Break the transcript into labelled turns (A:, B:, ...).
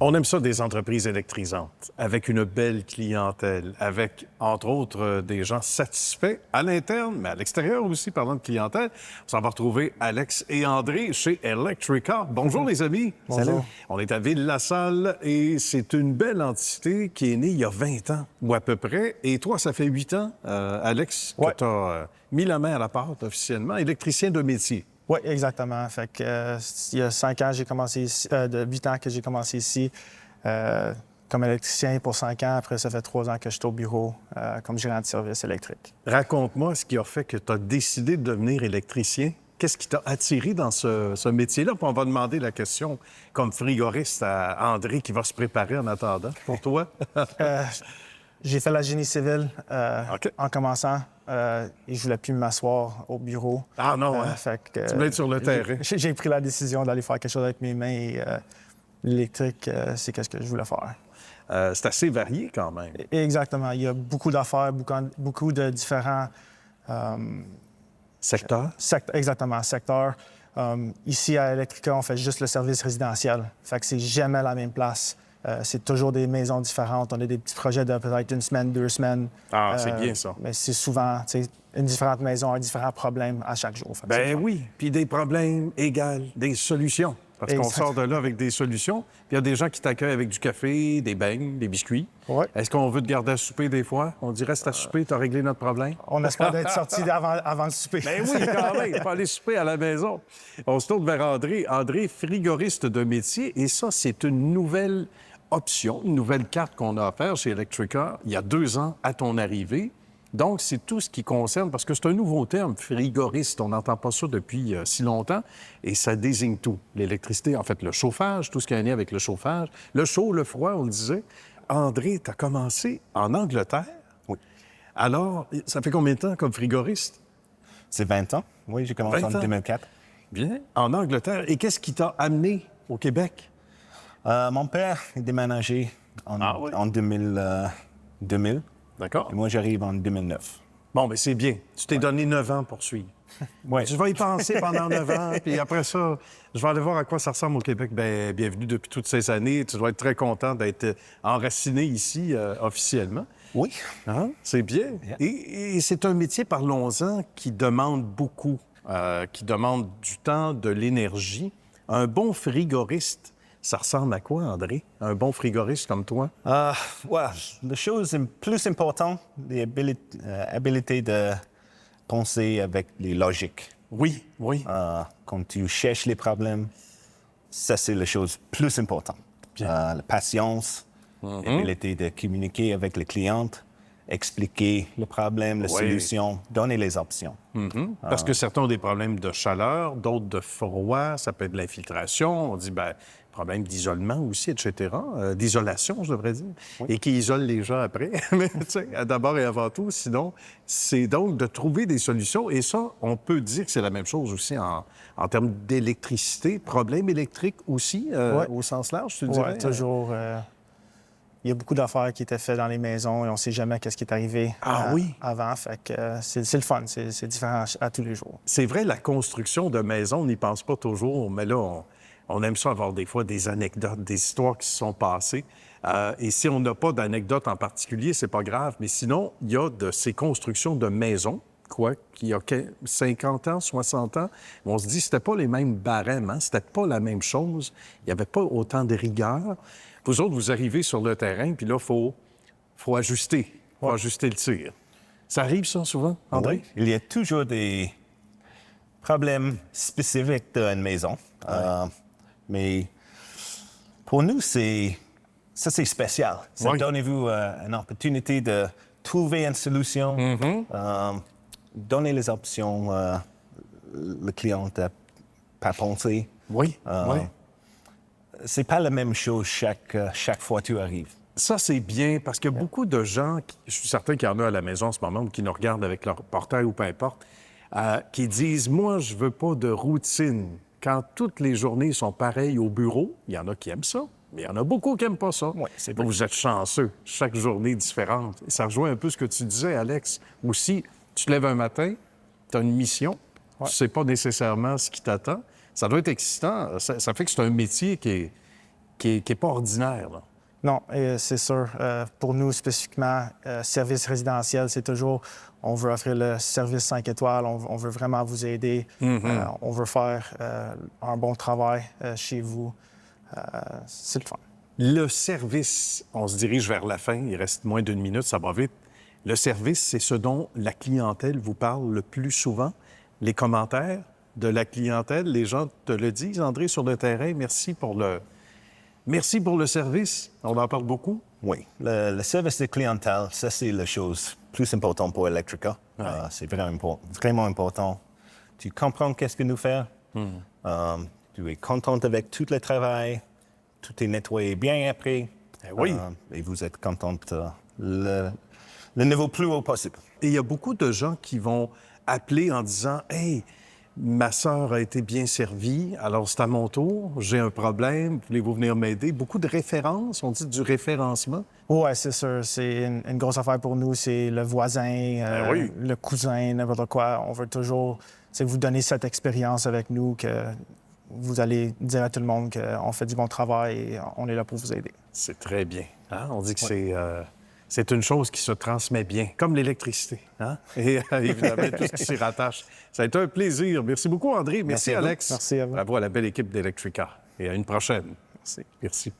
A: On aime ça des entreprises électrisantes, avec une belle clientèle, avec, entre autres, des gens satisfaits à l'interne, mais à l'extérieur aussi, parlant de clientèle. On s'en va retrouver Alex et André chez Electrica. Bonjour, les amis.
B: Bonjour. Salut.
A: On est à Ville-la-Salle et c'est une belle entité qui est née il y a 20 ans, ou à peu près. Et toi, ça fait 8 ans, Alex, que tu as mis la main à la pâte officiellement, électricien de métier.
B: Oui, exactement. Fait que, il y a 5 ans, j'ai commencé ici, 8 ans que j'ai commencé ici comme électricien pour 5 ans. Après, ça fait 3 ans que je suis au bureau comme gérant de service électrique.
A: Raconte-moi ce qui a fait que tu as décidé de devenir électricien. Qu'est-ce qui t'a attiré dans ce métier-là? Puis on va demander la question comme frigoriste à André qui va se préparer en attendant. Pour toi?
B: J'ai fait la génie civile en commençant. Et je voulais plus m'asseoir au bureau.
A: Ah non, hein?
B: Fait que,
A: tu voulais être sur le terrain.
B: J'ai pris la décision d'aller faire quelque chose avec mes mains et l'électrique, c'est ce que je voulais faire.
A: C'est assez varié quand même.
B: Exactement. Il y a beaucoup d'affaires, beaucoup de différents...
A: secteurs?
B: Exactement, secteurs. Ici, à Electrica, on fait juste le service résidentiel. Fait que c'est jamais la même place. C'est toujours des maisons différentes. On a des petits projets de peut-être 1 semaine, 2 semaines.
A: Ah, c'est bien ça.
B: Mais c'est souvent, tu sais, une différente maison, un différent problème à chaque jour.
A: Ben oui, puis des problèmes égale des solutions. Parce qu'on sort de là avec des solutions. Puis il y a des gens qui t'accueillent avec du café, des beignes, des biscuits.
B: Ouais.
A: Est-ce qu'on veut te garder à souper des fois? On dit reste à souper, t'as réglé notre problème.
B: On espère d'être sorti avant le souper.
A: Ben oui, quand même. Pas aller souper à la maison. On se tourne vers André. André, frigoriste de métier. Et ça, c'est une nouvelle option, une nouvelle carte qu'on a offerte chez Electrica il y a 2 ans à ton arrivée. Donc, c'est tout ce qui concerne, parce que c'est un nouveau terme, frigoriste. On n'entend pas ça depuis si longtemps, et ça désigne tout. L'électricité, en fait, le chauffage, tout ce qui a un lien avec le chauffage, le chaud, le froid, on le disait. André, tu as commencé en Angleterre.
C: Oui.
A: Alors, ça fait combien de temps comme frigoriste?
C: C'est 20 ans. Oui, j'ai commencé en 2004.
A: Bien. En Angleterre. Et qu'est-ce qui t'a amené au Québec?
C: Mon père est déménagé en 2000.
A: D'accord.
C: Et moi, j'arrive en 2009.
A: Bon, mais c'est bien. Tu t'es donné 9 ans pour suivre.
C: Oui.
A: Je vais y penser pendant 9 ans, puis après ça, je vais aller voir à quoi ça ressemble au Québec. Bien, bienvenue depuis toutes ces années. Tu dois être très content d'être enraciné ici officiellement.
C: Oui.
A: Hein? C'est bien.
C: Yeah.
A: Et c'est un métier, parlons-en, qui demande beaucoup, qui demande du temps, de l'énergie. Un bon frigoriste, ça ressemble à quoi, André? Un bon frigoriste comme toi?
C: La chose plus importante, l'habilité de penser avec les logiques.
A: Oui, oui.
C: Quand tu cherches les problèmes, ça, c'est la chose plus importante. La patience, l'habilité de communiquer avec les clients, expliquer le problème, la solution, donner les options.
A: Parce que certains ont des problèmes de chaleur, d'autres de froid, ça peut être de l'infiltration. On dit, bien, problème d'isolement aussi, etc. D'isolation, je devrais dire. Oui. Et qui isole les gens après. Mais tu sais, d'abord et avant tout, sinon, c'est donc de trouver des solutions. Et ça, on peut dire que c'est la même chose aussi en termes d'électricité. Problème électrique aussi, au sens large, tu dirais?
B: Oui, toujours. Il y a beaucoup d'affaires qui étaient faites dans les maisons et on ne sait jamais qu'est-ce qui est arrivé avant. Fait que c'est le fun, c'est différent à tous les jours.
A: C'est vrai, la construction de maisons, on n'y pense pas toujours, mais là, on aime ça avoir des fois des anecdotes, des histoires qui se sont passées. Et si on n'a pas d'anecdote en particulier, c'est pas grave. Mais sinon, il y a de ces constructions de maisons, qu'il y a 50 ans, 60 ans, on se dit que c'était pas les mêmes barèmes, hein? C'était pas la même chose. Il n'y avait pas autant de rigueur. Vous autres, vous arrivez sur le terrain, puis là, il faut ajuster. Il faut ajuster le tir. Ça arrive, ça, souvent, André?
C: Oui. Il y a toujours des problèmes spécifiques d'une maison. Mais pour nous, c'est spécial. Ça donne-vous une opportunité de trouver une solution, donner les options le client n'a pas pensé.
A: Oui.
C: C'est pas la même chose chaque fois que tu arrives.
A: Ça, c'est bien, parce qu'il y a beaucoup de gens, je suis certain qu'il y en a à la maison en ce moment, ou qui nous regardent avec leur portail ou peu importe, qui disent « Moi, je veux pas de routine. Quand toutes les journées sont pareilles au bureau, il y en a qui aiment ça, mais il y en a beaucoup qui n'aiment pas ça.
C: Oui, c'est
A: donc, vous êtes chanceux. Chaque journée est différente. Et ça rejoint un peu ce que tu disais, Alex. Aussi, tu te lèves un matin, tu as une mission, tu ne sais pas nécessairement ce qui t'attend. Ça doit être excitant. Ça fait que c'est un métier qui qui est pas ordinaire, là.
B: Non, c'est sûr. Pour nous, spécifiquement, service résidentiel, c'est toujours, on veut offrir le service 5 étoiles, on veut vraiment vous aider, on veut faire un bon travail chez vous. C'est le fun.
A: Le service, on se dirige vers la fin, il reste moins d'1 minute, ça va vite. Le service, c'est ce dont la clientèle vous parle le plus souvent. Les commentaires de la clientèle, les gens te le disent, André, sur le terrain, merci pour le service. On en parle beaucoup.
C: Oui, le service de clientèle, ça, c'est la chose plus importante pour Electrica. C'est vraiment important. Tu comprends qu'est-ce que nous faisons. Tu es contente avec tout le travail. Tout est nettoyé bien après.
A: Oui.
C: Et vous êtes contente le niveau plus haut possible.
A: Et il y a beaucoup de gens qui vont appeler en disant « Hey, ma sœur a été bien servie, alors c'est à mon tour, j'ai un problème, voulez-vous venir m'aider? » Beaucoup de références, on dit du référencement.
B: Oui, c'est sûr. C'est une grosse affaire pour nous. C'est le voisin,
A: oui.
B: le cousin, n'importe quoi. On veut toujours vous donner cette expérience avec nous que vous allez dire à tout le monde qu'on fait du bon travail et on est là pour vous aider.
A: C'est très bien. Hein? On dit que c'est une chose qui se transmet bien, comme l'électricité. Hein? Et évidemment, tout ce qui s'y rattache. Ça a été un plaisir. Merci beaucoup, André. Merci
C: à vous.
A: Alex.
B: Merci à vous.
A: Bravo à la belle équipe d'Electrica. Et à une prochaine.
B: Merci.
A: Merci.